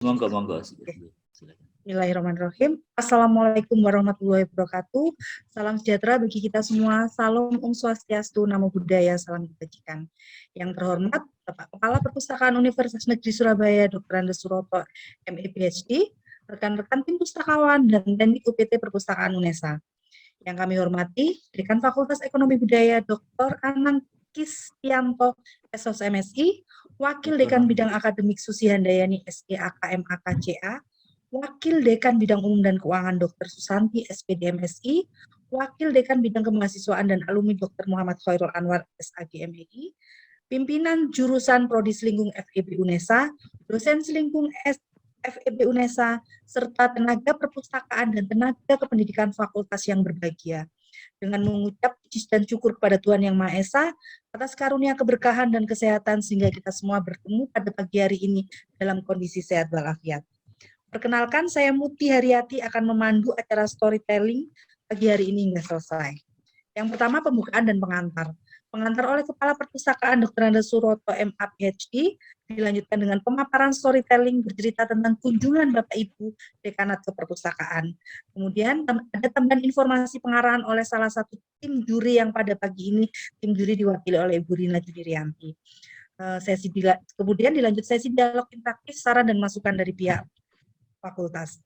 Monggo, monggo. Silakan. Bismillahirrahmanirrahim. Assalamualaikum warahmatullahi wabarakatuh. Salam sejahtera bagi kita semua. Salam Om Swastiastu, Namo Buddhaya, salam kebajikan. Yang terhormat Bapak Kepala Perpustakaan Universitas Negeri Surabaya, Dr. Andes Suroto, MA PhD, rekan-rekan tim pustakawan dan teknik UPT Perpustakaan UNESA. Yang kami hormati, Dekan Fakultas Ekonomi Budaya, Dr. Anang Kistianto, SOS MSI, Wakil Dekan Bidang Akademik Susi Handayani, SE AKM AKCA, Wakil Dekan Bidang Umum dan Keuangan Dr. Susanti, SPD MSI, Wakil Dekan Bidang Kemahasiswaan dan Alumni Dr. Muhammad Khairul Anwar, SAG MEI, Pimpinan Jurusan Prodi Selingkung FEB UNESA, Dosen Selingkung FEB UNESA, serta tenaga perpustakaan dan tenaga kependidikan fakultas yang berbahagia. Dengan mengucap puji dan syukur kepada Tuhan Yang Maha Esa atas karunia keberkahan dan kesehatan sehingga kita semua bertemu pada pagi hari ini dalam kondisi sehat walafiat. Perkenalkan, saya Muti Haryati akan memandu acara storytelling pagi hari ini hingga selesai. Yang pertama, pembukaan dan pengantar. Pengantar oleh Kepala Perpustakaan Dr. Andes Suroto, MA PhD, dilanjutkan dengan pemaparan storytelling bercerita tentang kunjungan Bapak Ibu Dekanat ke Perpustakaan. Kemudian ada tambahan informasi pengarahan oleh salah satu tim juri yang pada pagi ini, tim juri diwakili oleh Ibu Rina Judirianti. Kemudian dilanjut sesi dialog interaktif, saran dan masukan dari pihak fakultas.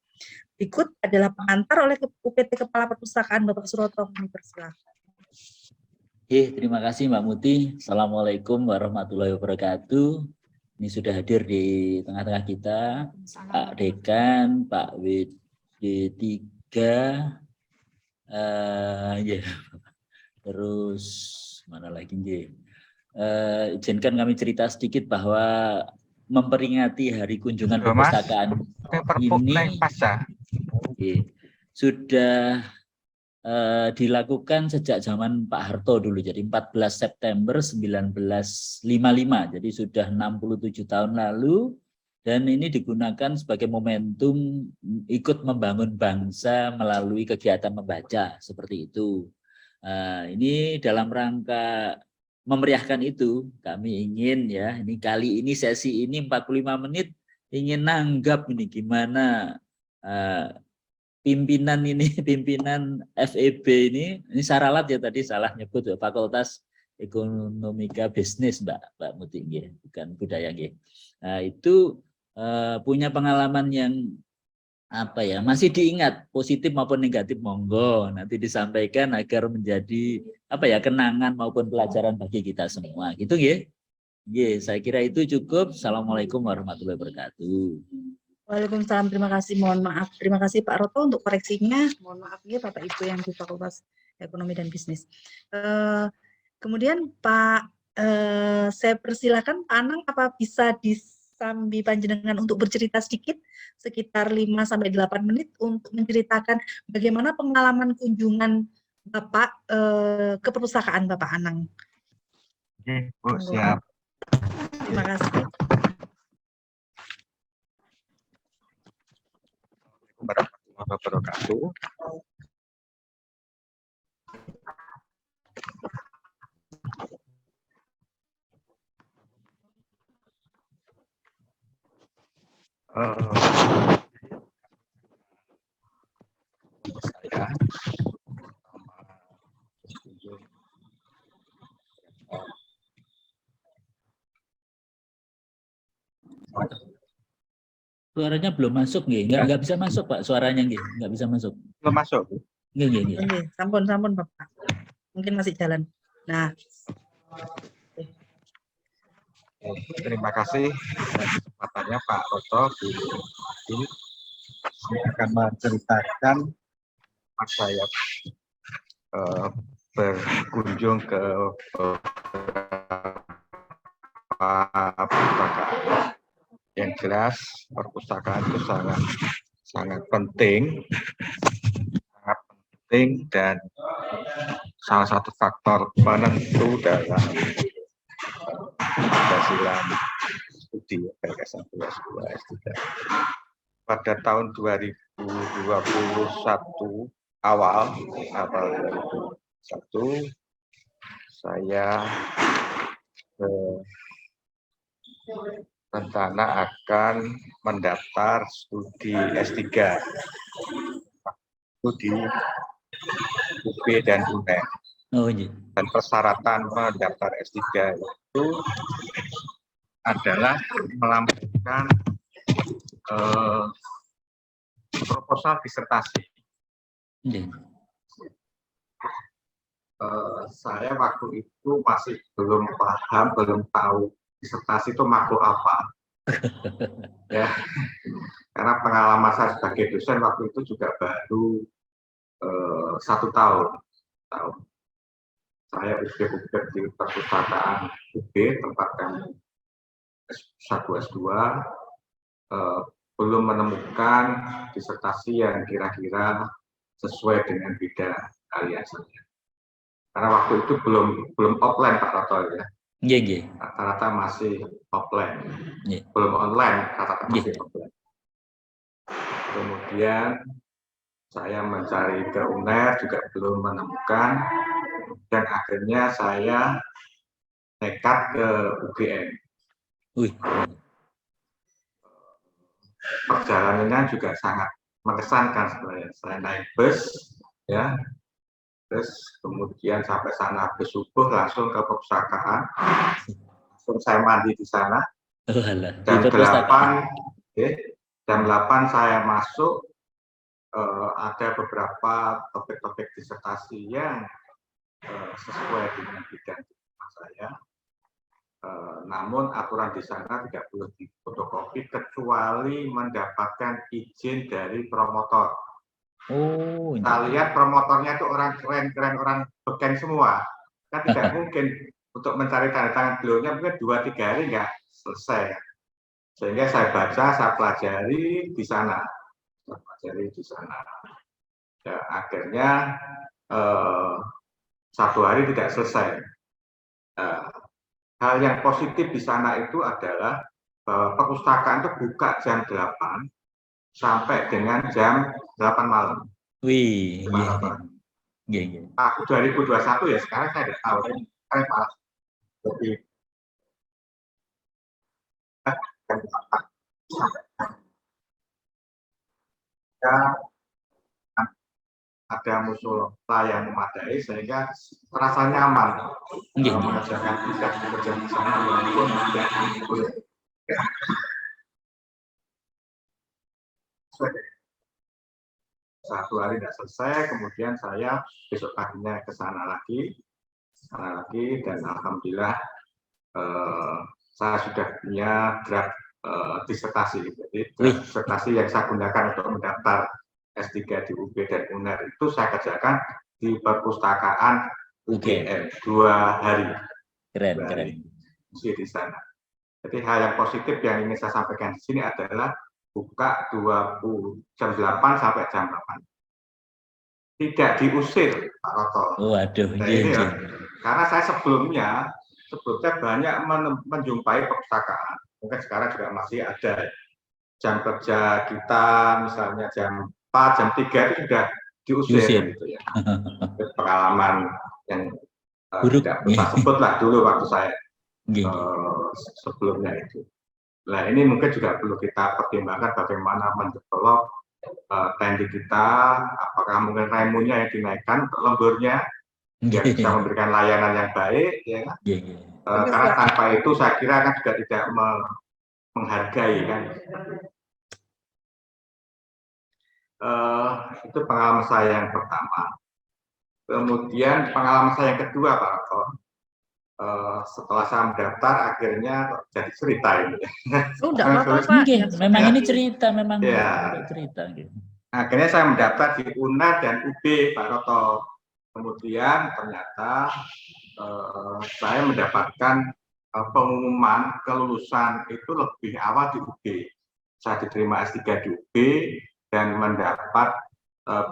Berikut adalah pengantar oleh UPT Kepala Perpustakaan Bapak Suroto. Persilakan. Terima kasih Mbak Muti. Assalamualaikum warahmatullahi wabarakatuh. Ini sudah hadir di tengah-tengah kita Pak Dekan, Pak WD3, ya. Terus mana lagi izinkan kami cerita sedikit bahwa memperingati Hari Kunjungan Perpustakaan ini sudah dilakukan sejak zaman Pak Harto dulu, jadi 14 September 1955, jadi sudah 67 tahun lalu, dan ini digunakan sebagai momentum ikut membangun bangsa melalui kegiatan membaca, seperti itu. Ini dalam rangka memeriahkan itu, kami ingin ya, ini kali ini sesi ini 45 menit, ingin nanggap ini gimana pimpinan FEB ini Saralat ya tadi salah nyebut ya, Fakultas Ekonomika Bisnis Mbak Muti, bukan budaya. Nah, itu punya pengalaman yang masih diingat, positif maupun negatif, monggo nanti disampaikan agar menjadi kenangan maupun pelajaran bagi kita semua gitu nggih. Saya kira itu cukup. Assalamualaikum warahmatullahi wabarakatuh. Waalaikumsalam, terima kasih. Mohon maaf. Terima kasih Pak Roto untuk koreksinya. Mohon maaf ya Bapak Ibu yang di Fakultas Ekonomi dan Bisnis. Kemudian Pak, saya persilakan Pak Anang, apa bisa disambi panjenengan untuk bercerita sedikit sekitar 5-8 menit untuk menceritakan bagaimana pengalaman kunjungan Bapak ke perpustakaan Bapak Anang. Oke, Bu, siap. Terima kasih. Warahmatullahi wabarakatuh. Saya Suaranya belum masuk nggak bisa masuk Pak, suaranya nggak bisa masuk. belum masuk. Nggih. Sampun Bapak. Mungkin masih jalan. Nah. Terima kasih kesempatannya Pak Roto. Ini saya akan menceritakan saya berkunjung ke perpustakaan. Yang jelas perpustakaan itu sangat penting dan salah satu faktor penentu dalam keberhasilan studi gagasan S2. Pada tahun 2021 awal 2021 saya rencana akan mendaftar studi S3 itu di UB dan UNER. Oh iya. Dan persyaratan mendaftar S3 itu adalah melampirkan proposal disertasi. Iya. Saya waktu itu masih belum paham, belum tahu disertasi itu makhluk apa. Ya, karena pengalaman saya sebagai dosen waktu itu juga baru 1 tahun. Saya udah di perpustakaan UB tempat kami S1 S2, belum menemukan disertasi yang kira-kira sesuai dengan bidang kalian saja. Karena waktu itu belum offline Pak Toto ya. Iya, iya. Rata-rata masih offline. Iya. Belum online, rata-rata masih Iya. offline. Kemudian saya mencari ke UNER juga belum menemukan, dan akhirnya saya nekat ke UGM. Wih. Perjalanannya juga sangat mengesankan sebenarnya. Saya naik bus, ya, terus kemudian sampai sana habis subuh langsung ke perpustakaan, langsung saya mandi di sana. Oh, alah. Di Jam 8, perpustakaan. jam 8 saya masuk. Ada beberapa topik-topik disertasi yang sesuai dengan bidang saya. Namun aturan di sana tidak boleh difotokopi kecuali mendapatkan izin dari promotor. Oh, Kita lihat promotornya itu orang keren-keren, orang beken semua. Kan tidak mungkin untuk mencari tanda tangan beliaunya mungkin 2-3 hari nggak selesai. Sehingga saya baca, saya pelajari di sana. Ya, akhirnya 1 hari tidak selesai. Hal yang positif di sana itu adalah bahwa perpustakaan itu buka jam 8 sampai dengan jam 8 malam. wih, iya, iya. Aku 2021 ya, sekarang saya tidak tahu. Saya malah lebih ya, ada musola yang memadai sehingga terasa nyaman mengerjakan tugas pekerjaan di sana walaupun tidak boleh. Satu hari tidak selesai, kemudian saya besok paginya ke sana lagi, dan alhamdulillah saya sudah punya draft disertasi. Jadi disertasi yang saya gunakan untuk mendaftar S3 di UB dan UNER itu saya kerjakan di perpustakaan UGM 2 hari. Keren. Di sana. Jadi hal yang positif yang ingin saya sampaikan di sini adalah buka jam 8 sampai jam 8. Tidak diusir, Pak Roto. Waduh, nah, ini ya, karena saya sebelumnya banyak menjumpai perpustakaan. Mungkin sekarang juga masih ada jam kerja kita, misalnya jam 4, jam 3 itu sudah diusir. Gitu ya. Pengalaman yang tidak bisa sebut lah dulu waktu saya sebelumnya itu. Nah ini mungkin juga perlu kita pertimbangkan bagaimana mendevelop teknik kita, apakah mungkin remunya yang dinaikkan untuk lemburnya, biar bisa memberikan layanan yang baik, ya kan? Karena tanpa itu saya kira kan juga tidak menghargai kan. Itu pengalaman saya yang pertama. Kemudian pengalaman saya yang kedua, Pak Roto. Setelah saya mendaftar akhirnya jadi cerita ini. Sudah apa-apa. Memang ini cerita, memang cerita. Gitu. Akhirnya saya mendaftar di UNER dan UB, Pak Roto. Kemudian ternyata saya mendapatkan pengumuman kelulusan itu lebih awal di UB. Saya diterima S3 di UB dan mendapat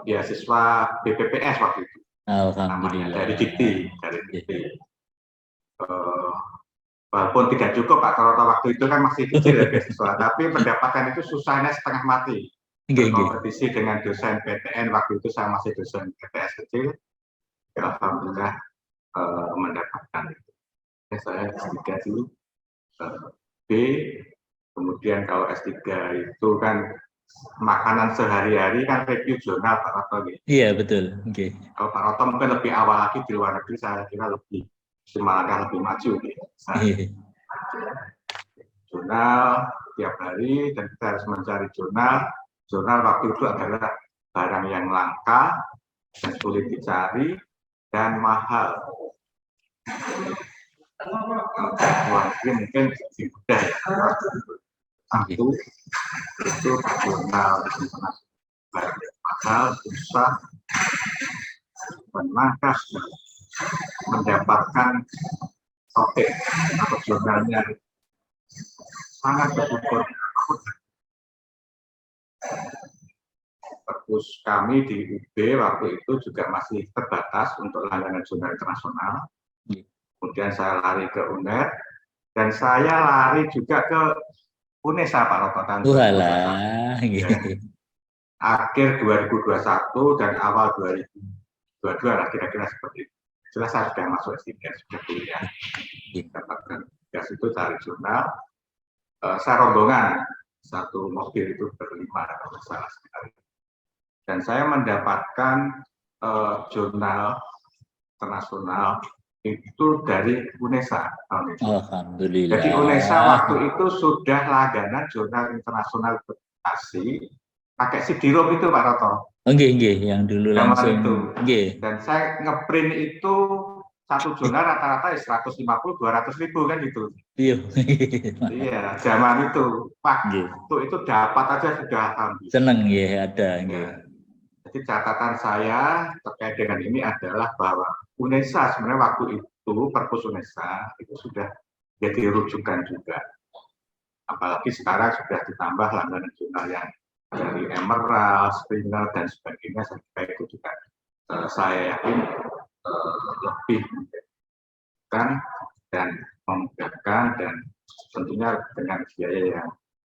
beasiswa BPPS waktu itu. Alhamdulillah. Dari Dikti. Walaupun tidak cukup Pak Roto waktu itu kan masih kecil ya beasiswa, tapi mendapatkan itu susahnya setengah mati. Kompetisi dengan dosen PTN waktu itu saya masih dosen PTS kecil, ya, alhamdulillah mendapatkan itu. Saya S3 di B Kemudian kalau S3 itu kan makanan sehari-hari kan review jurnal Pak Roto gitu. Iya, betul. Oke. Kalau Pak Roto mungkin lebih awal lagi di luar negeri, saya kira lebih semangat, lebih maju gitu. Iya. Jurnal tiap hari dan kita harus mencari jurnal. Jurnal waktu itu adalah barang yang langka dan sulit dicari dan mahal. Luar negeri mungkin lebih mudah ya. Satu itu jurnal barang yang mahal, susah, langka, mendapatkan topik atau jurnalnya sangat berukur. Perpus kami di UB waktu itu juga masih terbatas untuk langganan jurnal internasional. Kemudian saya lari ke UNER dan saya lari juga ke UNESA Pak Roto tahun 2021. Ya. Akhir 2021 dan awal 2022 lah kira-kira seperti itu. Jelas saya sudah masuk S3, sudah kuliah. Dapatkan tugas itu cari jurnal. Saya rombongan satu mobil itu berlima kalau salah sekali. Dan saya mendapatkan jurnal internasional itu dari UNESA. Alhamdulillah. Jadi UNESA waktu itu sudah langganan jurnal internasional publikasi pakai CD-ROM itu Pak Roto. Oke, yang dulu zaman langsung. Itu. Okay. Dan saya ngeprint itu satu jurnal rata-rata 150-200 ribu kan gitu. Iya. Iya, zaman itu waktu itu dapat aja sudah alhamdulillah. Seneng ya ada. Ya. Jadi catatan saya terkait dengan ini adalah bahwa UNESA sebenarnya waktu itu Perpus UNESA itu sudah jadi rujukan juga. Apalagi sekarang sudah ditambah langganan jurnal yang dari Emerald, Springer dan sebagainya. Saya itu juga saya yakin lebih kan dan memudahkan dan tentunya dengan biaya yang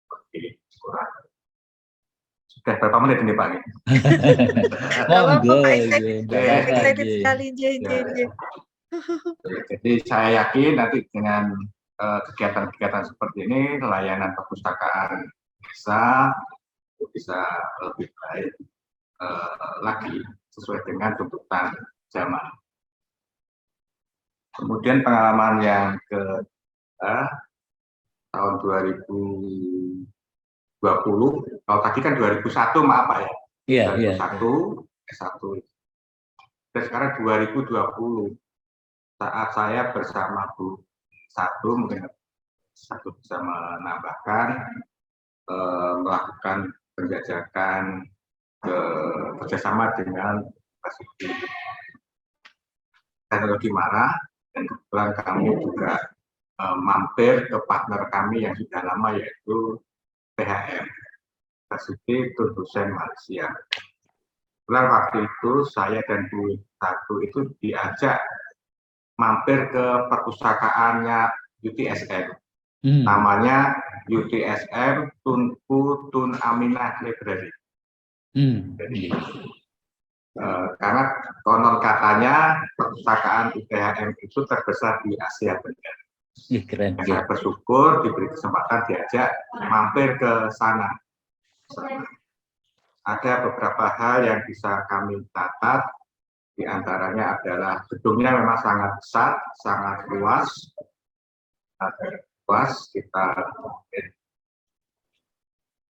lebih kurang. Sudah berapa menit ini Pak? Monggo. Excited sekali. Jadi saya yakin nanti dengan kegiatan-kegiatan seperti ini layanan perpustakaan bisa lebih baik lagi sesuai dengan tuntutan zaman. Kemudian pengalaman yang ke tahun 2020, kalau tadi kan 2001 maaf Pak ya. Iya. 2001 S1. Dan sekarang 2020 saat saya bersama Bu Satu mungkin Satu bisa menambahkan melakukan penjajakan kerjasama dengan teknologi Mara dan kebetulan kami juga mampir ke partner kami yang sudah lama yaitu PHM University Tutusen Malaysia. Kebetulan waktu itu saya dan Bu Satu itu diajak mampir ke perpustakaannya UTSM. Namanya UTSM Tunku Tun Aminah Library. Jadi, karena konon katanya perpustakaan UTHM itu terbesar di Asia Tenggara. Keren. Saya bersyukur diberi kesempatan diajak mampir ke sana. Ada beberapa hal yang bisa kami catat, di antaranya adalah gedungnya memang sangat besar, sangat luas, sekitar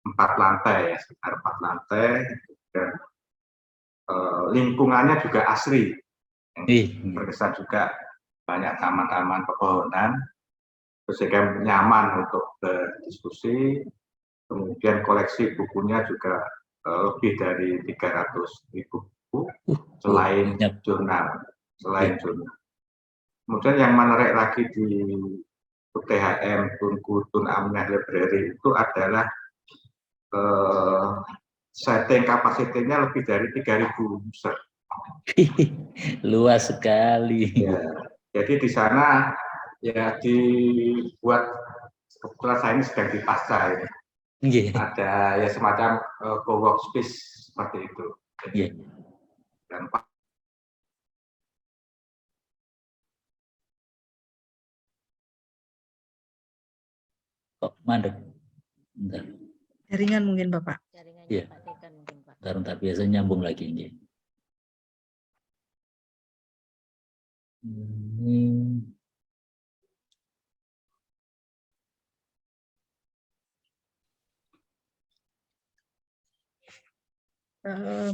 4 lantai ya, sekitar 4 lantai, dan lingkungannya juga asri, yang berkesan juga banyak taman-taman pepohonan, sehingga nyaman untuk berdiskusi. Kemudian koleksi bukunya juga lebih dari 300.000 buku, selain jurnal. Kemudian yang menarik lagi di UTHM Tunku Tun Aminah Library itu adalah setting kapasitinya lebih dari 3.000 user. Luas sekali. Ya, jadi di sana ya dibuat, kebetulan saya ini sedang di pasca ya. Ada ya semacam co-work space seperti itu. Dan kok mandek? Bentar, Jaringan mungkin Bapak. Jaringannya Iya. Pak Dekan mungkin Pak. bentar, biasanya nyambung lagi ini. Hmm.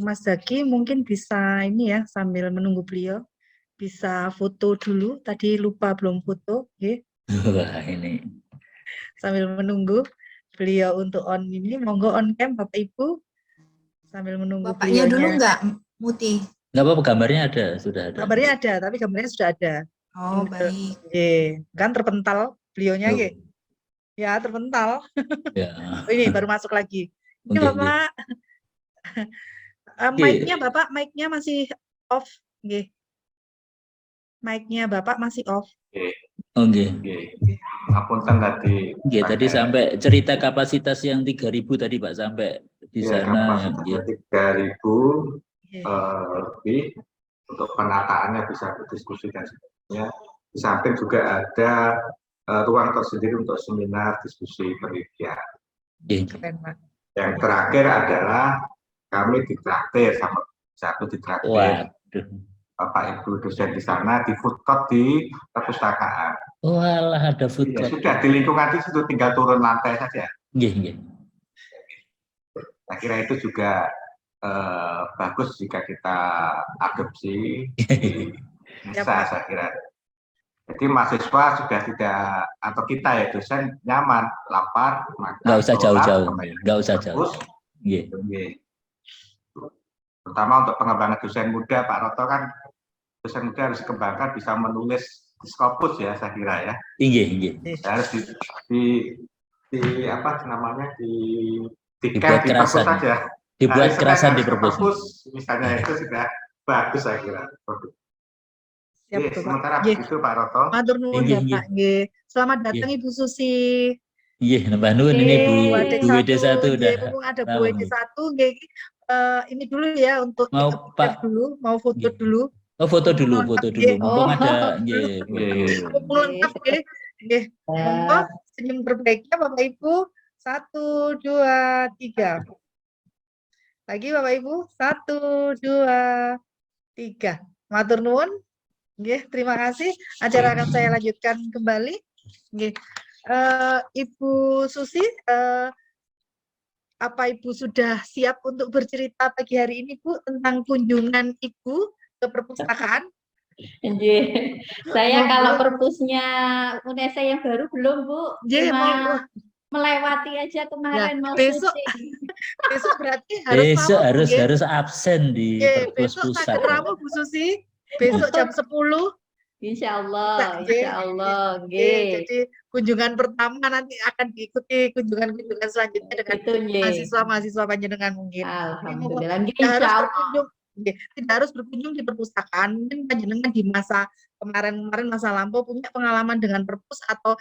Mas Zaki mungkin bisa ini ya sambil menunggu beliau bisa foto dulu. Tadi lupa belum foto, oke. Wah, ini. Sambil menunggu beliau untuk on ini, monggo on cam Bapak Ibu sambil menunggu Bapaknya dulu beliaunya. enggak, Muti? Nggak apa-apa, gambarnya ada, sudah ada. Kabarnya ada, tapi gambarnya sudah ada. Oh, baik. Kan terpental beliaunya, Loh, nggih. Ya terpental. ya. Oh, ini baru masuk lagi. Ini Oke, Bapak, Oke. mic-nya Bapak, mic-nya masih off, nggih. Mic-nya Bapak masih off. Oke. Ngapunten tadi. Oke, tadi sampai cerita kapasitas yang 3.000 tadi Pak, sampai di Ya, sana. kapasitasnya Ya. 3.000 Nggih. lebih untuk penataannya bisa berdiskusi dan sebagainya. Di samping juga ada ruang tersendiri untuk seminar, diskusi, penelitian. Oke. Keren, Pak. Yang terakhir adalah kami ditraktir sama satu ditraktir Waduh. Bapak Ibu dosen di sana di food court di perpustakaan. Walah, ada food Ya, court. sudah di lingkungan di situ, tinggal turun lantai saja. Nggih, nggih. Saya kira itu juga bagus jika kita adopsi. Ya, Bisa, Pak. saya kira. Jadi mahasiswa sudah tidak, atau kita ya dosen nyaman, lapar, makan, Nggak usah sholat, jauh-jauh. kembali Nggak usah ke jauh. kampus. Nggih. Nggih. Terutama untuk pengembangan dosen muda, Pak Roto kan dosen muda harus dikembangkan bisa menulis di Scopus ya, saya kira ya. Nggih, nggih. Harus di apa namanya Dibuat di kerasan. perpus saja. Dibuat Hari kerasan Senin di harus ke perpus. misalnya itu sudah bagus saya kira. Siap, Oke, tuh, Pak. sementara Nggih. begitu Pak Roto. Matur nuwun Nggih, Bapak, nggih. Selamat datang Ibu Susi. Iya, nambah nuwun ini Bu Wadek Bu WD 1 udah. nggih, mumpung ada Bu tahu, WD nggih. 1, nggih. Ini dulu ya untuk Mau kita Pak. dulu, mau foto Nggih. dulu. Oh, foto dulu, Lengkap, foto nggih. dulu. Mumpung ada Dulu. nggih, foto. Mumpung lengkap, nggih. Nggih. Monggo senyum terbaiknya Bapak Ibu. 1, 2, 3. Lagi Bapak Ibu. 1, 2, 3. Matur nuwun. Nggih, terima kasih. Acara akan saya lanjutkan kembali. Nggih. Ibu Susi, apa Ibu sudah siap untuk bercerita pagi hari ini, Bu, tentang kunjungan Ibu ke perpustakaan? Nggih. Saya kalau perpusnya UNESA yang baru belum, Bu. Nggih, Cuma monggo. melewati aja kemarin mau besok syuting. besok berarti harus Besok ramu, Bu, nggih. harus absen di Nggih, perpus besok pusat. saged ramu Bu Susi. Besok jam 10. Insya Allah, Nggih. insya Allah, Nggih, nggih. jadi kunjungan pertama nanti akan diikuti kunjungan-kunjungan selanjutnya dengan Gitu, nggih. mahasiswa-mahasiswa panjenengan mungkin. Alhamdulillah, nggih, Tidak harus insya Allah. berkunjung, nggih, tidak harus berkunjung di perpustakaan. Mungkin panjenengan di masa kemarin-kemarin masa lampau punya pengalaman dengan perpus atau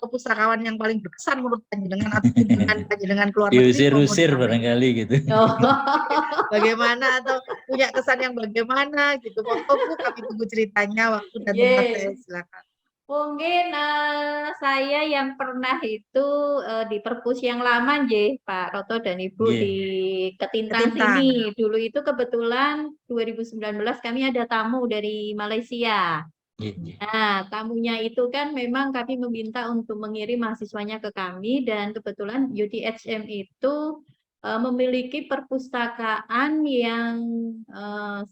pustakawan yang paling berkesan menurut panjenengan atau kunjungan panjenengan keluar negeri. Diusir-usir maupun barangkali gitu. Oh. bagaimana atau punya kesan yang bagaimana gitu. Monggo Bu, kami tunggu ceritanya waktu dan tempat Yes. saya silakan. Mungkin saya yang pernah itu di perpus yang lama, nggih, Pak Roto dan Ibu Nggih. di Ketintang Ketintang. sini. Dulu itu kebetulan 2019 kami ada tamu dari Malaysia. Nggih, nggih. Nah, tamunya itu kan memang kami meminta untuk mengirim mahasiswanya ke kami dan kebetulan UTHM itu memiliki perpustakaan yang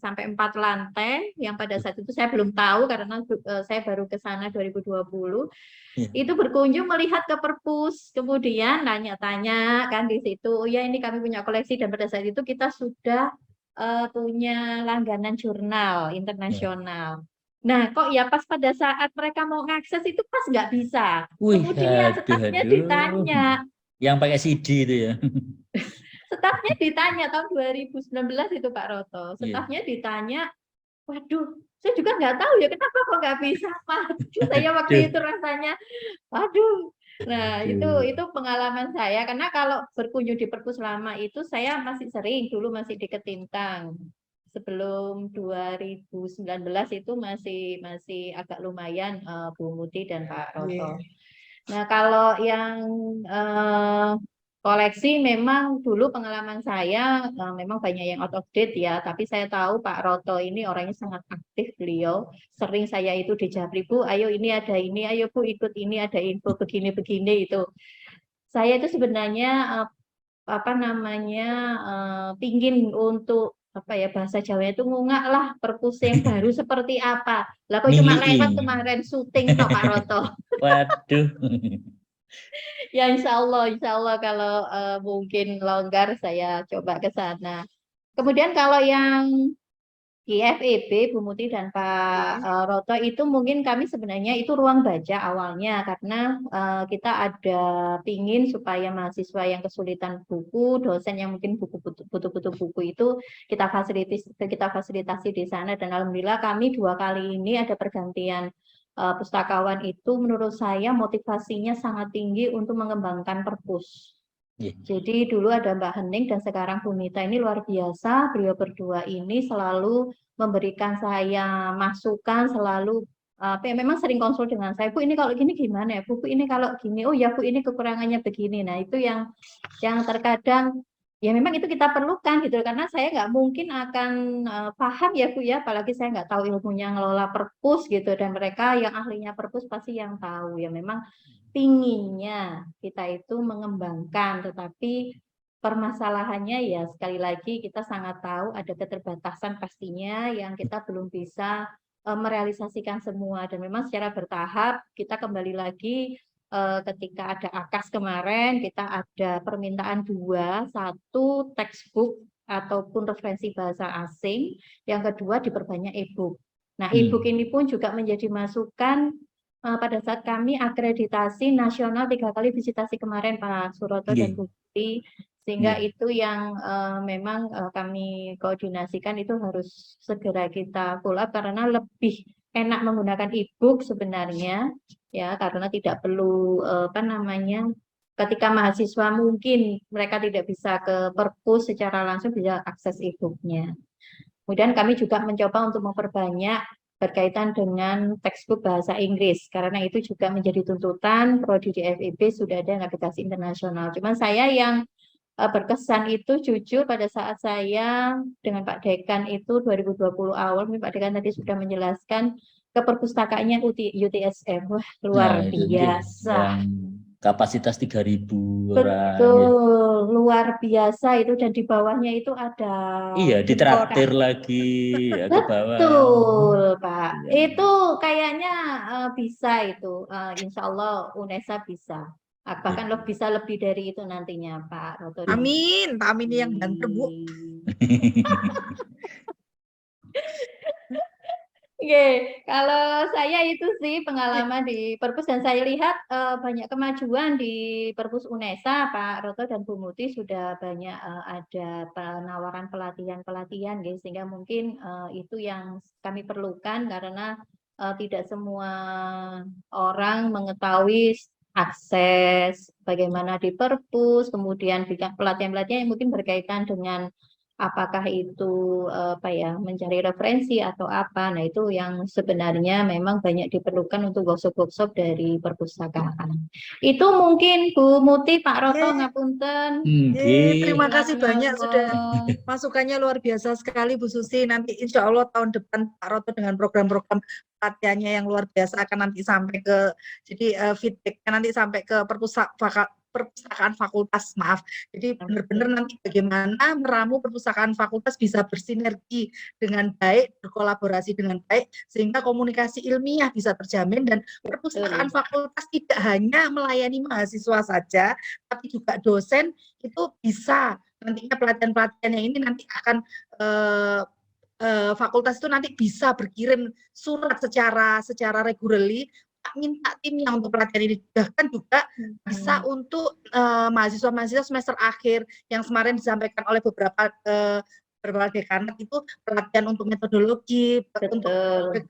sampai 4 lantai yang pada saat itu saya belum tahu karena saya baru ke sana 2020. Iya. Itu berkunjung melihat ke perpus, kemudian tanya-tanya kan di situ, oh ya ini kami punya koleksi dan pada saat itu kita sudah punya langganan jurnal internasional. Nah, kok ya pas pada saat mereka mau ngakses itu pas nggak bisa. Wih, Kemudian stafnya aduh. ditanya, Yang pakai CD itu ya. stafnya ditanya tahun 2019 itu Pak Roto. Iya. Stafnya ditanya, waduh, saya juga nggak tahu ya kenapa kok nggak bisa. Waduh, saya waktu Aduh. itu rasanya, waduh. Nah, Aduh. itu pengalaman saya karena kalau berkunjung di perpus lama itu saya masih sering dulu masih di Ketintang. Sebelum 2019 itu masih agak lumayan Bu Muti dan Pak Roto. Nah, kalau yang koleksi memang dulu pengalaman saya memang banyak yang out of date ya, tapi saya tahu Pak Roto ini orangnya sangat aktif beliau. Sering saya itu di Japri, Bu, ayo ini ada ini, ayo Bu ikut ini ada info begini-begini itu. Saya itu sebenarnya apa namanya pingin untuk apa ya bahasa Jawa itu ngungak lah perpus yang baru seperti apa. Lah kok cuma lewat Milih. kemarin syuting toh Pak Roto. Waduh. Ya insya Allah kalau mungkin longgar saya coba ke sana. Kemudian kalau yang di FEB, Bu Muti dan Pak Roto itu mungkin kami sebenarnya itu ruang baca awalnya karena kita ada pingin supaya mahasiswa yang kesulitan buku, dosen yang mungkin butuh buku itu kita fasilitasi di sana dan alhamdulillah kami 2 kali ini ada pergantian pustakawan itu menurut saya motivasinya sangat tinggi untuk mengembangkan perpus. Iya. Jadi dulu ada Mbak Hening dan sekarang Bu Mita ini luar biasa. Beliau berdua ini selalu memberikan saya masukan, selalu memang sering konsul dengan saya. Bu ini kalau gini gimana ya? Bu ini kalau gini, oh ya Bu ini kekurangannya begini. Nah itu yang terkadang ya memang itu kita perlukan gitu karena saya nggak mungkin akan paham ya Bu ya, apalagi saya nggak tahu ilmunya ngelola perpus gitu dan mereka yang ahlinya perpus pasti yang tahu ya memang pinginnya kita itu mengembangkan, tetapi permasalahannya ya sekali lagi kita sangat tahu ada keterbatasan pastinya yang kita belum bisa merealisasikan semua dan memang secara bertahap kita kembali lagi ketika ada AKAS kemarin kita ada permintaan 2, 1 textbook ataupun referensi bahasa asing, yang kedua diperbanyak e-book. Nah e-book ini pun juga menjadi masukan pada saat kami akreditasi nasional 3 kali visitasi kemarin Pak Suroto dan Bu Putri, sehingga itu yang memang kami koordinasikan itu harus segera kita follow up karena lebih enak menggunakan e-book sebenarnya ya karena tidak perlu apa namanya ketika mahasiswa mungkin mereka tidak bisa ke perpus secara langsung bisa akses e-booknya. Kemudian kami juga mencoba untuk memperbanyak berkaitan dengan textbook bahasa Inggris karena itu juga menjadi tuntutan prodi di FEB sudah ada navigasi internasional. Cuman saya yang berkesan itu jujur pada saat saya dengan Pak Dekan itu 2020 awal, Pak Dekan tadi sudah menjelaskan ke perpustakaannya UTSM, wah luar biasa. Yang kapasitas 3.000 orang. Betul, luar biasa itu dan di bawahnya itu ada. Iya, ditraktir lagi ya, ke bawah. Betul, Pak. Iya. Itu kayaknya bisa itu. Insya Allah UNESA bisa. Bahkan bisa lebih dari itu nantinya, Pak Roto. Amin, Pak Amin yang banter, Bu. Oke, kalau saya itu sih pengalaman di Perpus dan saya lihat banyak kemajuan di Perpus UNESA, Pak Roto dan Bu Muti sudah banyak ada penawaran pelatihan-pelatihan, gitu, sehingga mungkin itu yang kami perlukan karena tidak semua orang mengetahui akses bagaimana di Perpus, kemudian pelatihan-pelatihan yang mungkin berkaitan dengan apakah itu apa ya mencari referensi atau apa. Nah itu yang sebenarnya memang banyak diperlukan untuk workshop-workshop dari perpustakaan. Itu mungkin Bu Muti, Pak Roto, ngapunten. Terima kasih banyak sudah masukannya luar biasa sekali Bu Susi. Nanti insya Allah tahun depan Pak Roto dengan program-program pelatihannya yang luar biasa akan nanti sampai ke jadi feedbacknya nanti sampai ke perpustakaan fakultas, maaf. Jadi benar-benar nanti bagaimana meramu perpustakaan fakultas bisa bersinergi dengan baik, berkolaborasi dengan baik, sehingga komunikasi ilmiah bisa terjamin dan perpustakaan fakultas tidak hanya melayani mahasiswa saja, tapi juga dosen itu bisa nantinya pelatihan-pelatihannya ini nanti akan fakultas itu nanti bisa berkirim surat secara regularly minta timnya untuk pelatihan ini, bahkan juga bisa untuk mahasiswa-mahasiswa semester akhir yang kemarin disampaikan oleh beberapa dekanat itu pelatihan untuk metodologi, untuk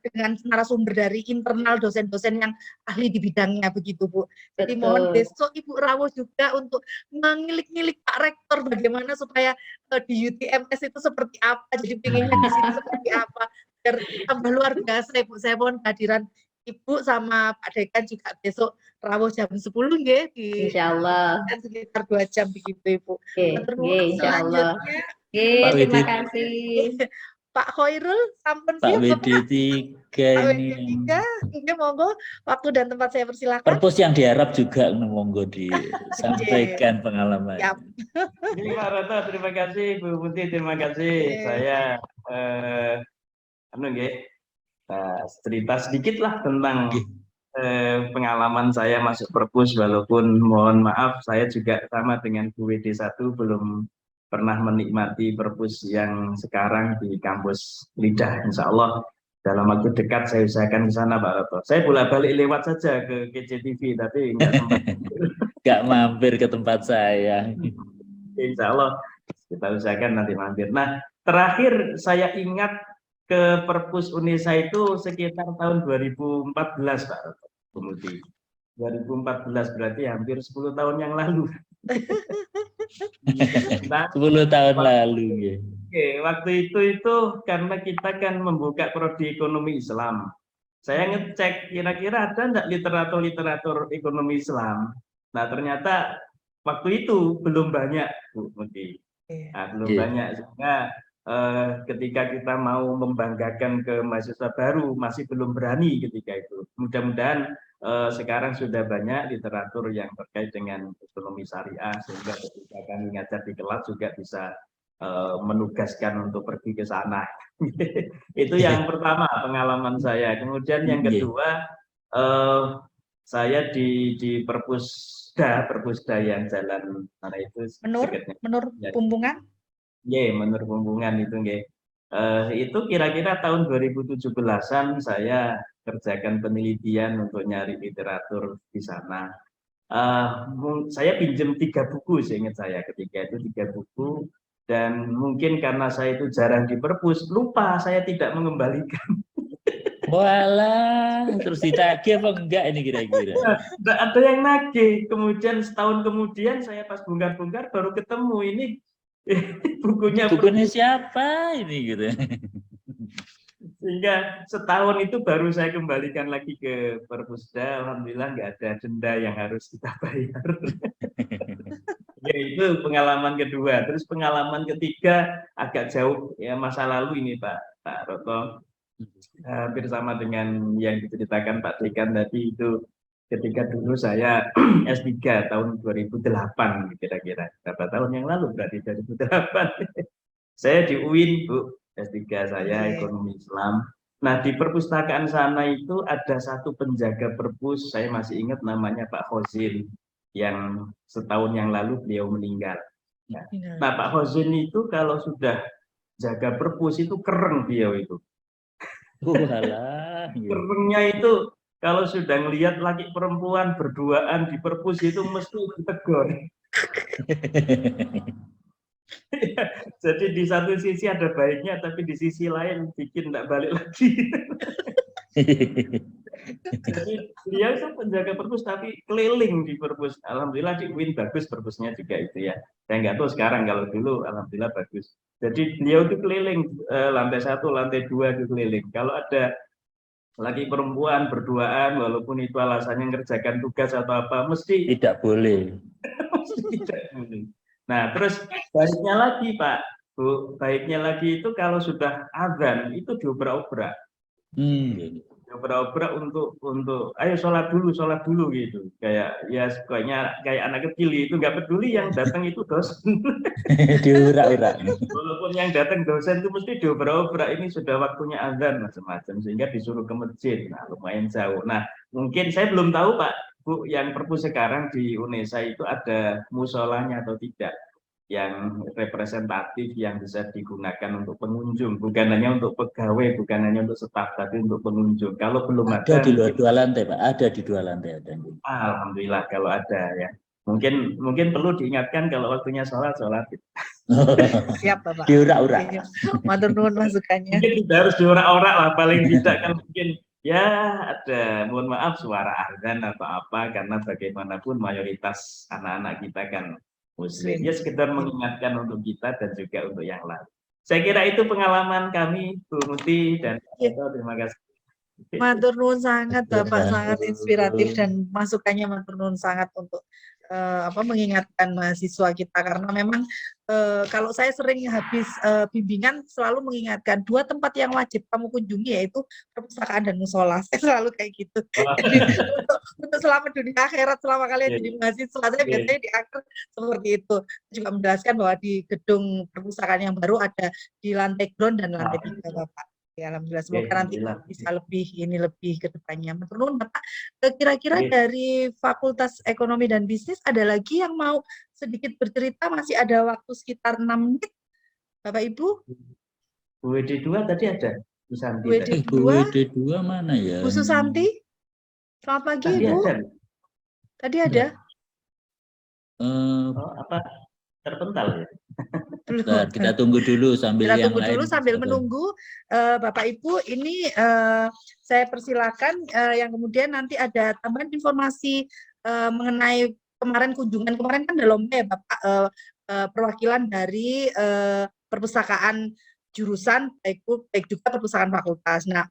dengan narasumber dari internal dosen-dosen yang ahli di bidangnya begitu Bu. Jadi mohon besok Ibu Rawo juga untuk mengilik-ngilik Pak Rektor bagaimana supaya di UTMS itu seperti apa, jadi pengennya di sini seperti apa, biar tambah luar biasa Ibu. Saya mohon kehadiran Ibu sama Pak Dekan juga besok rawuh jam 10 nggih di Insya Allah. kan sekitar 2 jam begitu Ibu. Oke, Matur oke, nuwun insya Allah. selanjutnya Oke, Pak terima Widit, kasih. Pak Khairul sampun Pak siap Bapak? WD3 Pak ini WD3 ini monggo waktu dan tempat saya persilakan. perpus yang diharap juga monggo disampaikan pengalaman. Siap. Ini Pak Roto, terima kasih, Bu Putih, terima kasih. Oke. Saya cerita sedikit lah tentang pengalaman saya masuk perpus, walaupun mohon maaf saya juga sama dengan Bu WD1 belum pernah menikmati perpus yang sekarang di kampus Lidah. Insya Allah dalam waktu dekat saya usahakan ke sana Pak Roto. Saya bolak-balik lewat saja ke KCTV, tapi nggak sempat. Nggak mampir ke tempat saya. Insya Allah kita usahakan nanti mampir. Nah, terakhir saya ingat ke Perpus Unesa itu sekitar tahun 2014 Pak Putih. 2014 berarti hampir 10 tahun yang lalu. Nah, 10 tahun lalu. Ya. Oke, waktu itu karena kita kan membuka prodi ekonomi Islam. Saya ngecek kira-kira ada enggak literatur ekonomi Islam. Nah, ternyata waktu itu belum banyak, Bu Muti. Nah, belum banyak, sehingga ketika kita mau membanggakan ke mahasiswa baru masih belum berani ketika itu. Mudah-mudahan sekarang sudah banyak literatur yang terkait dengan ekonomi syariah, sehingga ketika kami ngajar di kelas juga bisa menugaskan untuk pergi ke sana. Itu yang pertama pengalaman saya. Kemudian yang kedua, saya di Perpusda yang jalan mana itu Menur Pumbungan. Menur Pumbungan itu itu kira-kira tahun 2017-an saya kerjakan penelitian untuk nyari literatur di sana. Saya pinjam 3 buku, seingat saya ketika itu 3 buku, dan mungkin karena saya itu jarang di perpus, lupa saya tidak mengembalikan. Walah, terus ditagih apa enggak ini kira-kira? Nggak ada yang nagih. Kemudian setahun kemudian saya pas bongkar-bongkar baru ketemu ini bukunya siapa ini gitu. Sehingga setahun itu baru saya kembalikan lagi ke Perpusda. Alhamdulillah nggak ada denda yang harus kita bayar. Ya, itu pengalaman kedua. Terus pengalaman ketiga agak jauh ya, masa lalu ini Pak Roto. Hampir sama dengan yang diceritakan Pak Dekan tadi, itu ketika dulu saya S3 tahun 2008 kira-kira. Berapa tahun yang lalu berarti 2008. Saya di UIN, Bu, S3 saya ekonomi Islam. Nah, di perpustakaan sana itu ada satu penjaga perpus, saya masih ingat namanya Pak Khozin, yang setahun yang lalu beliau meninggal. Nah, Pak Khozin itu kalau sudah jaga perpus itu keren beliau itu. Kerennya itu kalau sudah ngelihat laki perempuan berduaan di perpus itu mesti ditegur. Jadi di satu sisi ada baiknya, tapi di sisi lain bikin tidak balik lagi. Jadi dia itu penjaga perpus tapi keliling di perpus. Alhamdulillah di UIN bagus perpusnya juga itu ya. Saya nggak tahu sekarang, kalau dulu alhamdulillah bagus. Jadi beliau itu keliling lantai 1, lantai 2 itu keliling. Kalau ada laki perempuan berduaan, walaupun itu alasannya ngerjakan tugas atau apa, mesti tidak boleh. Mesti tidak boleh. Nah, terus baiknya lagi Pak, Bu, baiknya lagi itu kalau sudah azan itu diobrak-obrak. Diobrak-obrak untuk ayo sholat dulu gitu. Kayak ya kayak anak kecil itu, nggak peduli yang datang itu dosen. Diurak-urak. Walaupun yang datang dosen itu mesti diobrak-obrak, ini sudah waktunya azan macam-macam, sehingga disuruh ke masjid. Nah, lumayan jauh. Nah, mungkin saya belum tahu Pak, Bu, yang perpus sekarang di Unesa itu ada musolanya atau tidak yang representatif yang bisa digunakan untuk pengunjung, bukan hanya untuk pegawai, bukan hanya untuk staf, tapi untuk pengunjung. Kalau belum ada di dua lantai Pak, ada di 2 lantai ada. Alhamdulillah kalau ada ya. Mungkin perlu diingatkan kalau waktunya sholat. Siap Bapak. Diurak-urak. Matur nuwun masukannya. Mungkin tidak harus diurak-urak lah, paling tidak kan mungkin ya ada, mohon maaf, suara azan atau apa, karena bagaimanapun mayoritas anak-anak kita kan Muslim. Ya sekedar mengingatkan untuk kita dan juga untuk yang lain. Saya kira itu pengalaman kami, Bu Muti dan terima kasih. Matur nuwun sangat Bapak, Ya. sangat inspiratif dan masukannya matur nuwun sangat untuk mengingatkan mahasiswa kita, karena memang kalau saya sering habis bimbingan selalu mengingatkan 2 tempat yang wajib kamu kunjungi, yaitu perpustakaan dan musola. Saya selalu kayak gitu. Jadi untuk selamat dunia akhirat selama kalian jadi mahasiswa, saya biasanya di akhir seperti itu. Juga menjelaskan bahwa di gedung perpustakaan yang baru ada di lantai ground dan lantai 3 Bapak. Ya, alhamdulillah, semoga nanti bisa lebih ke depannya. Menurut Bapak, kira-kira dari Fakultas Ekonomi dan Bisnis ada lagi yang mau sedikit bercerita? Masih ada waktu sekitar 6 menit, Bapak Ibu. WD2 tadi ada, Bu Santi. WD2, WD2 mana ya? Bu Susanti, selamat pagi Tadi Ibu. ada. Tadi ada? Apa terpental ya? Bentar, kita tunggu dulu sambil Kita yang tunggu dulu lain. sambil menunggu Bapak Ibu. Ini saya persilakan yang kemudian nanti ada tambahan informasi mengenai kemarin kunjungan kemarin kan ada lomba ya Bapak, perwakilan dari perpustakaan jurusan baik juga perpustakaan fakultas. Nah,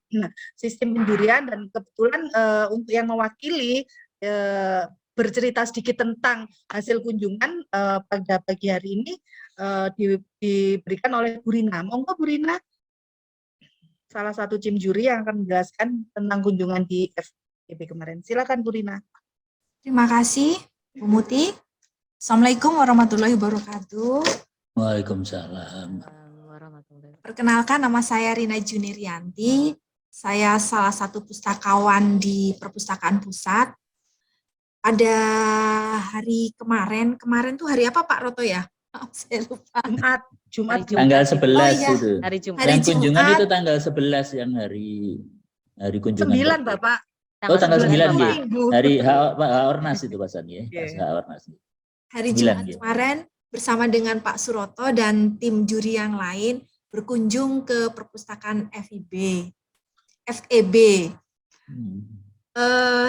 sistem penjurian dan kebetulan untuk yang mewakili bercerita sedikit tentang hasil kunjungan pada pagi hari ini diberikan oleh Bu Rina. Monggo Bu Rina, salah satu tim juri yang akan menjelaskan tentang kunjungan di FEB kemarin. Silakan Bu Rina. Terima kasih, Bu Muti. Assalamualaikum warahmatullahi wabarakatuh. Waalaikumsalam. Perkenalkan, nama saya Rina Junirianti. Saya salah satu pustakawan di Perpustakaan Pusat. Pada hari kemarin tuh hari apa Pak Roto ya? Saya lupa. Jumat. Tanggal 11 iya. itu. Hari Jumat. Hari Yang kunjungan Jumat. itu tanggal 11 yang hari kunjungan. 9 Bapak. Oh, tanggal 9 Bapak. ya. Hari Ornas itu Pak San ya. Ornas. Hari 9, Jumat ya. kemarin bersama dengan Pak Suroto dan tim juri yang lain berkunjung ke perpustakaan FEB.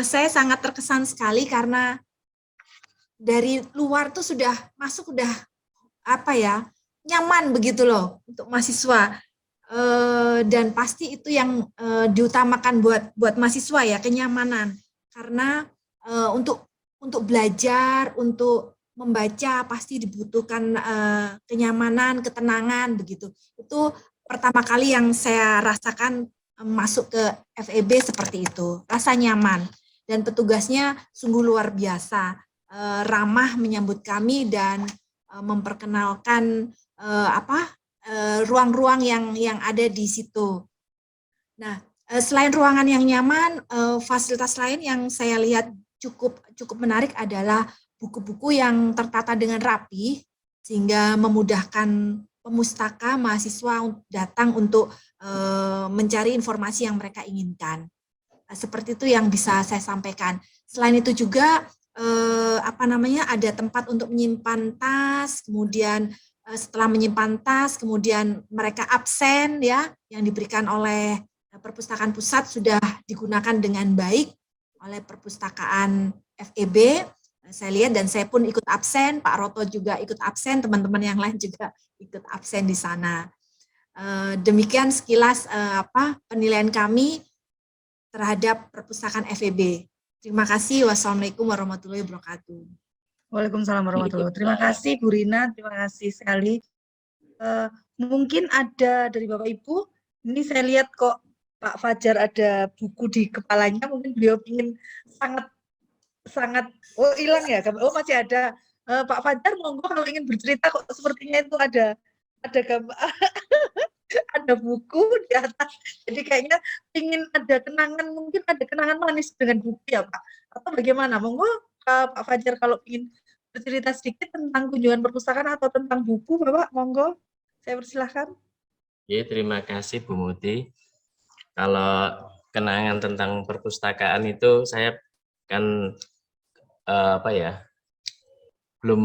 Saya sangat terkesan sekali karena dari luar tuh sudah masuk udah nyaman begitu loh untuk mahasiswa, dan pasti itu yang diutamakan buat mahasiswa ya, kenyamanan, karena untuk belajar, untuk membaca pasti dibutuhkan kenyamanan, ketenangan begitu. Itu pertama kali yang saya rasakan masuk ke FEB seperti itu, rasa nyaman, dan petugasnya sungguh luar biasa, ramah menyambut kami dan memperkenalkan ruang-ruang yang ada di situ. Nah, selain ruangan yang nyaman, fasilitas lain yang saya lihat cukup menarik adalah buku-buku yang tertata dengan rapi sehingga memudahkan pemustaka mahasiswa datang untuk mencari informasi yang mereka inginkan. Seperti itu yang bisa saya sampaikan. Selain itu juga ada tempat untuk menyimpan tas, kemudian setelah menyimpan tas, kemudian mereka absen ya, yang diberikan oleh Perpustakaan Pusat sudah digunakan dengan baik oleh Perpustakaan FEB. Saya lihat dan saya pun ikut absen, Pak Roto juga ikut absen, teman-teman yang lain juga ikut absen di sana. Demikian sekilas penilaian kami terhadap Perpustakaan FEB. Terima kasih. Wassalamualaikum warahmatullahi wabarakatuh. Waalaikumsalam warahmatullahi wabarakatuh. Terima kasih Bu Rina, terima kasih sekali. Mungkin ada dari Bapak Ibu, ini saya lihat kok Pak Fajar ada buku di kepalanya, mungkin beliau ingin sangat hilang ya, masih ada. Pak Fajar, monggo kalau ingin bercerita, kok sepertinya itu ada gambar, ada buku di atas, jadi kayaknya ingin ada kenangan, mungkin ada kenangan manis dengan buku ya Pak, atau bagaimana? Monggo Pak Fajar kalau ingin bercerita sedikit tentang kunjungan perpustakaan atau tentang buku, Bapak, monggo, saya persilahkan. Ya, terima kasih Bu Muti. Kalau kenangan tentang perpustakaan itu saya kan belum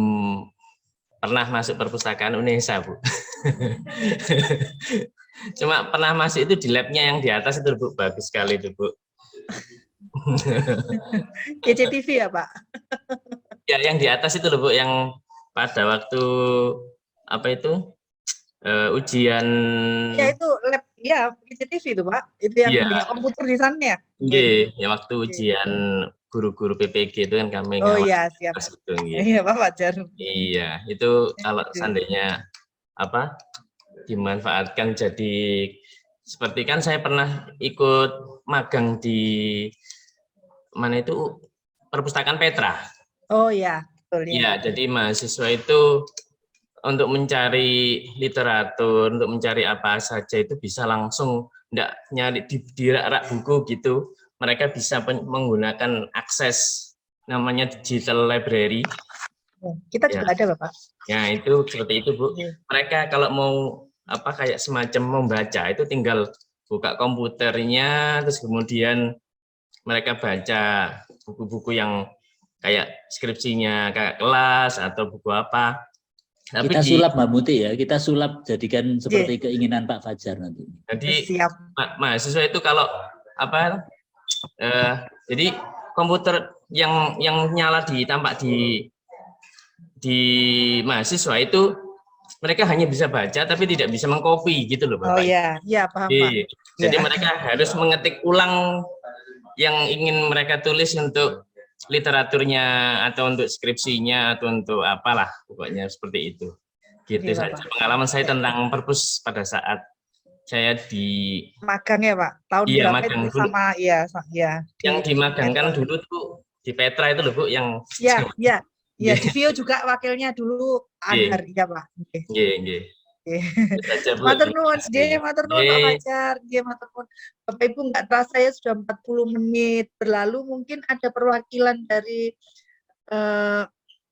pernah masuk perpustakaan UNESA, Bu. Cuma pernah masuk itu di labnya yang di atas itu, Bu, bagus sekali itu, Bu. KCTV ya, Pak? Ya, yang di atas itu loh, Bu, yang pada waktu ujian. Ya, itu Iya, CCTV itu Pak. Itu yang Iya. banyak komputer di sana ya? Nggih, ya waktu ujian guru-guru PPG itu kan kami Oh ngawal iya, siap. ke situ nggih. Iya Pak Fajar. Iya, itu kalau seandainya apa dimanfaatkan jadi seperti kan saya pernah ikut magang di mana itu perpustakaan Petra. Oh iya, betul ya. Iya, jadi mahasiswa itu untuk mencari literatur, untuk mencari apa saja itu bisa langsung enggak nyari di rak-rak buku gitu. Mereka bisa menggunakan akses namanya digital library. Kita juga ada Bapak. Ya, itu seperti itu, Bu. Iya. Mereka kalau mau apa kayak semacam membaca itu tinggal buka komputernya terus kemudian mereka baca buku-buku yang kayak skripsinya kayak kelas atau buku apa. Tapi Kita sulap Mbak Muti ya, kita sulap jadikan seperti keinginan Pak Fajar nanti. Jadi Siap. mahasiswa itu kalau apa jadi komputer yang nyala tampak di mahasiswa itu mereka hanya bisa baca tapi tidak bisa mengcopy gitu loh Bapak. Oh iya, iya paham Pak. Jadi Ya. mereka harus mengetik ulang yang ingin mereka tulis untuk literaturnya atau untuk skripsinya atau untuk apalah pokoknya seperti itu. Gitu Iya, saja Bapak. pengalaman saya tentang perpus pada saat saya di Magang ya Pak. Tahun Iya, berapa magang itu dulu. sama ya. yang dimagangkan dulu tuh di Petra itu loh Bu yang Iya, di Vio juga wakilnya dulu Anhar, iya Pak. Oke. nggih. Itu saja, Bu. Matur nuwun, Terima kasih. matur nuwun Pak Fajar, matur nuwun. Bapak Ibu nggak terasa ya sudah 40 menit berlalu, mungkin ada perwakilan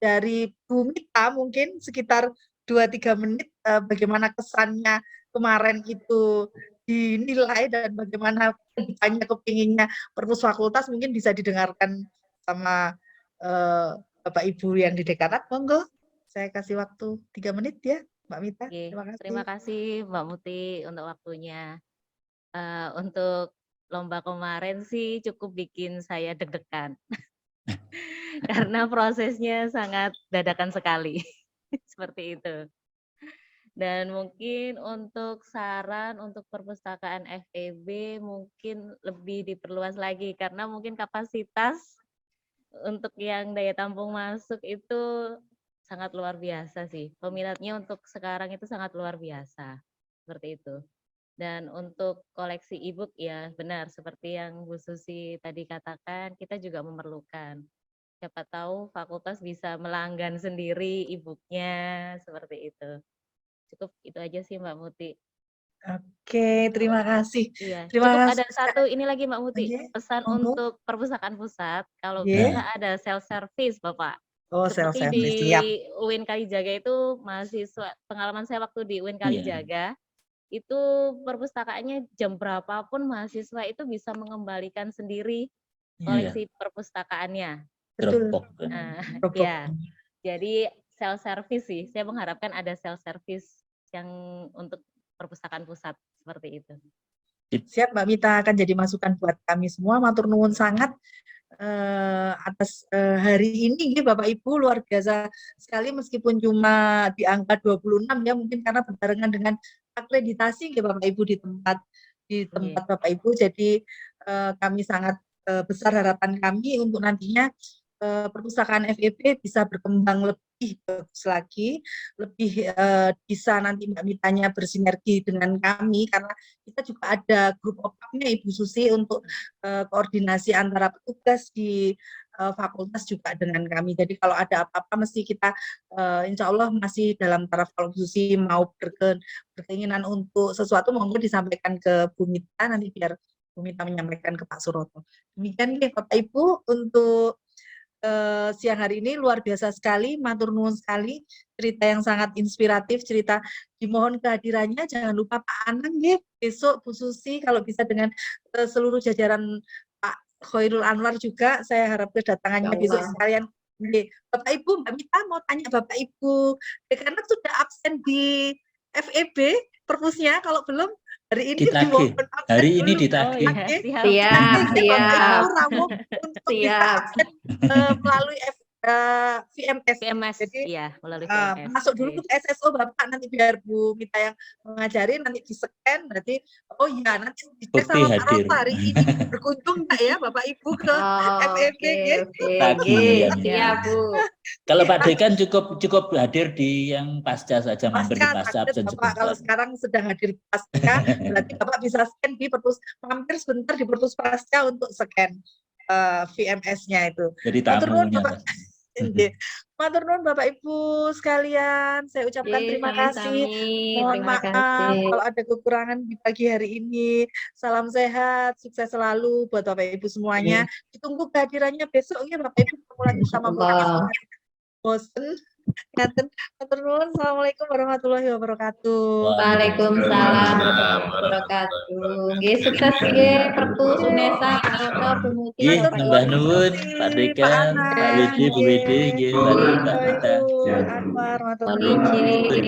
dari Bu Mita mungkin sekitar 2-3 menit bagaimana kesannya kemarin itu dinilai dan bagaimana kedepannya kepinginnya perpus fakultas mungkin bisa didengarkan sama Bapak Ibu yang di dekanat. Monggo, saya kasih waktu 3 menit ya. Mbak Mita, Terima kasih Mbak Muti untuk waktunya. Untuk lomba kemarin sih cukup bikin saya deg-degan. Karena prosesnya sangat dadakan sekali. Seperti itu. Dan mungkin untuk saran untuk perpustakaan FEB mungkin lebih diperluas lagi karena mungkin kapasitas untuk yang daya tampung masuk itu sangat luar biasa sih. Peminatnya untuk sekarang itu sangat luar biasa. Seperti itu. Dan untuk koleksi e-book ya benar seperti yang Bu Susi tadi katakan, kita juga memerlukan. Siapa tahu fakultas bisa melanggan sendiri e-booknya seperti itu. Cukup itu aja sih Mbak Muti. Oke, terima kasih. Iya, Terima cukup kasih. ada satu ini lagi Mbak Muti, pesan untuk perpustakaan pusat kalau bisa ada self service Bapak. Oh, Seperti self-service, di siap. UIN Kalijaga itu mahasiswa, pengalaman saya waktu di UIN Kalijaga, itu perpustakaannya jam berapapun mahasiswa itu bisa mengembalikan sendiri koleksi perpustakaannya. Betul. Ya, jadi self service sih. Saya mengharapkan ada self service yang untuk perpustakaan pusat seperti itu. Siap Mbak Mita, akan jadi masukan buat kami semua. Matur nuwun sangat atas hari ini Bapak Ibu, luar biasa sekali meskipun cuma di angka 26 ya, mungkin karena berbarengan dengan akreditasi Bapak Ibu di tempat Bapak Ibu. Jadi kami sangat besar harapan kami untuk nantinya perpustakaan FEB bisa berkembang lebih bagus lagi, lebih bisa nanti Mbak Mitanya bersinergi dengan kami karena kita juga ada grup opaknya Ibu Susi untuk koordinasi antara petugas di fakultas juga dengan kami. Jadi kalau ada apa-apa mesti kita insya Allah masih dalam taraf kalau Bu Susi mau berkeinginan untuk sesuatu monggo disampaikan ke Bu Mita nanti biar Bu Mita menyampaikan ke Pak Suroto. Demikian ya Bapak Ibu untuk siang hari ini luar biasa sekali, matur nuwun sekali, cerita yang sangat inspiratif, cerita dimohon kehadirannya, jangan lupa Pak Anang ya, besok Bu Susi kalau bisa dengan seluruh jajaran Pak Khairul Anwar juga, saya harap kedatangannya besok sekalian. Bapak Ibu, Mbak Mita mau tanya Bapak Ibu, dekanat sudah absen di FEB perpusnya, kalau belum hari ini ditagih. Hari ini ditagih. Siap. Bapak Ibu ramu untuk bisa absen melalui VMS. VMS, Jadi iya, melalui VMS. masuk dulu ke SSO Bapak, nanti biar Bu Mita yang mengajari, nanti di-scan, berarti oh iya nanti dicek Bukti sama Pak hadir. Roto hari ini berkunjung enggak ya Bapak Ibu ke FEB gitu. Tagihan. Iya, Bu. Kalau Pak Dekan cukup hadir di yang pasca saja, mampir di pasca absen Bapak kalau sebentar. sekarang sedang hadir pasca, berarti Bapak bisa scan di mampir sebentar di Perpus Pasca untuk scan VMS-nya itu. Jadi Matur nuwun, tamunya. Bapak. Nggih. Matur nuwun Bapak Ibu sekalian, saya ucapkan terima kasih. Mohon Terima maaf kasih. kalau ada kekurangan di pagi hari ini. Salam sehat, sukses selalu buat Bapak Ibu semuanya. Ditunggu kehadirannya besok ya Bapak Ibu, ketemu lagi sama Bu Allah. Bosen. Matur nuwun. Assalamualaikum warahmatullahi wabarakatuh. Waalaikumsalam warahmatullahi wabarakatuh. Nggih, sukses nggih Perpus Unesa, Pak Roto, Bu Muti, Iya, Bapak nambah Ibu. nuwun, Pak Dekan, Pak Widi, Bu Widi, nggih, mari Mbak Mita. Assalamualaikum. Anwar, Mohon izin.